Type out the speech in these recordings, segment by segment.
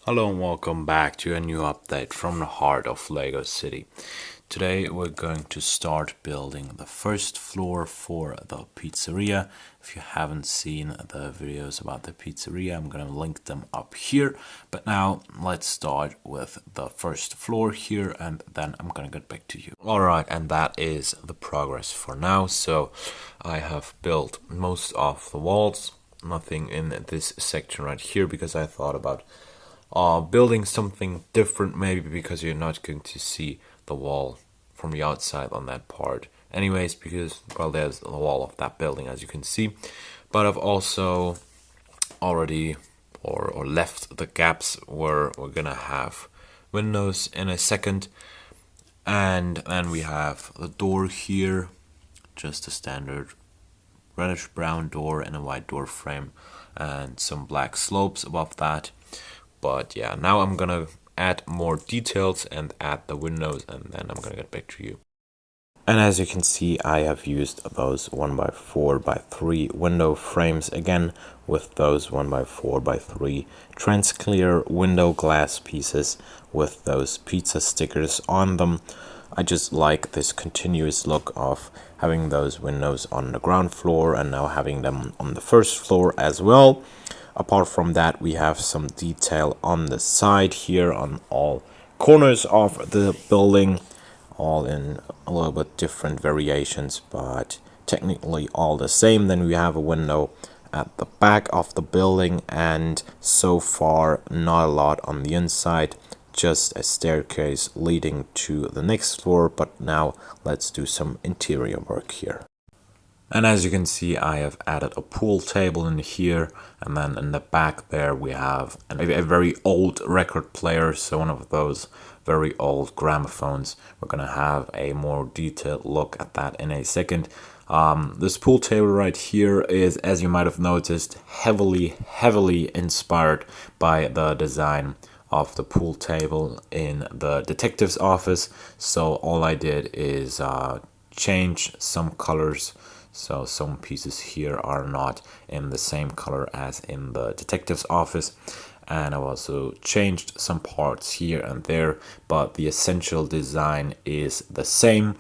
Hello and welcome back to a new update from the heart of Lego City. Today we're going to start building the first floor for the pizzeria. If you haven't seen the videos about the pizzeria, I'm going to link them up here. But now let's start with the first floor here and then I'm going to get back to you. Alright, and that is the progress for now. So I have built most of the walls, nothing in this section right here because I thought about building something different, maybe because you're not going to see the wall from the outside on that part anyways, because well, there's the wall of that building as you can see, but I've also already or left the gaps where we're gonna have windows in a second. And then we have the door here, just a standard reddish brown door and a white door frame and some black slopes above that. But yeah, now I'm gonna add more details and add the windows and then I'm gonna get back to you. And as you can see, I have used those 1x4x3 window frames again with those 1x4x3 transclear window glass pieces with those pizza stickers on them. I just like this continuous look of having those windows on the ground floor and now having them on the first floor as well. Apart from that, we have some detail on the side here on all corners of the building, all in a little bit different variations, but technically all the same. Then we have a window at the back of the building, and so far not a lot on the inside, just a staircase leading to the next floor. But now let's do some interior work here. And as you can see, I have added a pool table in here, and then in the back there we have a very old record player, so one of those very old gramophones. We're gonna have a more detailed look at that in a second. This pool table right here is, as you might have noticed, heavily inspired by the design of the pool table in the detective's office. So all I did is change some colors. So some pieces here are not in the same color as in the detective's office. And I've also changed some parts here and there, but the essential design is the same.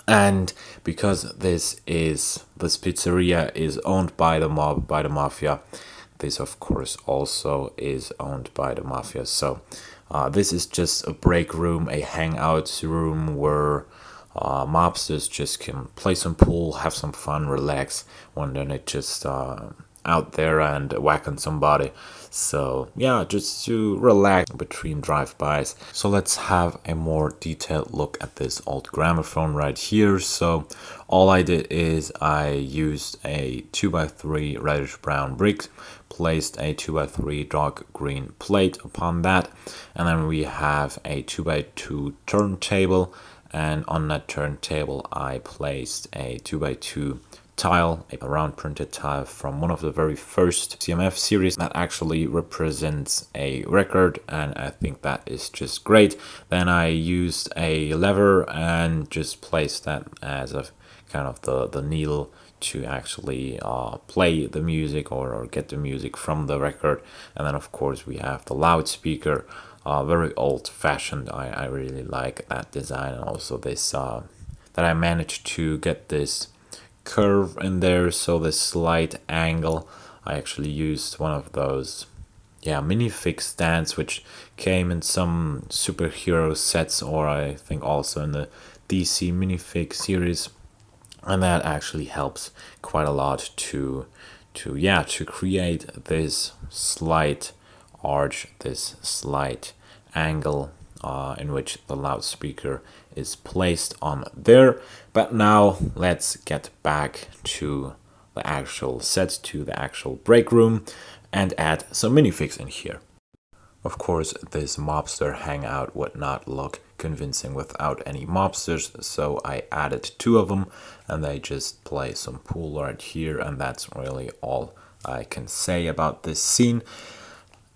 And because this pizzeria is owned by the Mafia, this of course also is owned by the Mafia. So this is just a break room, a hangout room where mobsters just can play some pool, have some fun, relax when they're not just out there and whacking somebody. So yeah, just to relax between drive-bys. So let's have a more detailed look at this old gramophone right here. So all I did is I used a 2x3 reddish brown brick, placed a 2x3 dark green plate upon that, and then we have a 2x2 turntable. And on that turntable I placed a 2x2 tile, a round printed tile from one of the very first CMF series that actually represents a record, and I think that is just great. Then I used a lever and just placed that as a kind of the needle to actually play the music or get the music from the record. And then of course we have the loudspeaker, very old-fashioned. I really like that design, and also this that I managed to get this curve in there, so this slight angle. I actually used one of those minifig stands which came in some superhero sets, or I think also in the DC minifig series, and that actually helps quite a lot to create this slight arch, this slight angle in which the loudspeaker is placed on there. But now let's get back to the actual set, to the actual break room, and add some minifigs in here. Of course, this mobster hangout would not look convincing without any mobsters, so I added 2 of them, and they just play some pool right here, and that's really all I can say about this scene.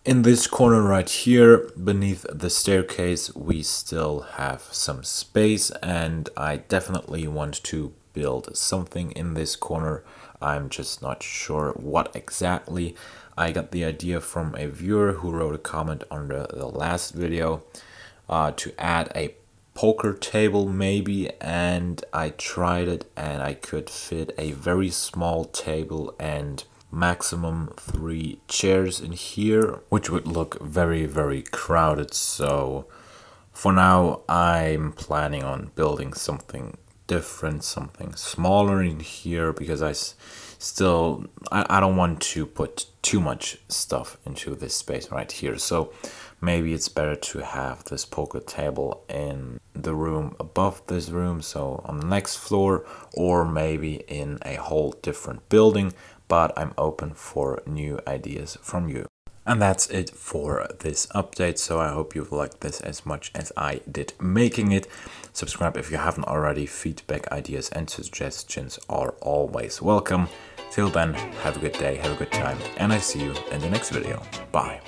In this corner right here, beneath the staircase, we still have some space, and I definitely want to build something in this corner. I'm just not sure what exactly. I got the idea from a viewer who wrote a comment on the last video to add a poker table maybe, and I tried it and I could fit a very small table and maximum 3 chairs in here, which would look very crowded. So for now I'm planning on building something different, something smaller in here, because I don't want to put too much stuff into this space right here. So maybe it's better to have this poker table in the room above this room, so on the next floor, or maybe in a whole different building, but I'm open for new ideas from you. And that's it for this update, so I hope you've liked this as much as I did making it. Subscribe if you haven't already. Feedback, ideas and suggestions are always welcome. Till then, have a good day, have a good time, and I see you in the next video. Bye.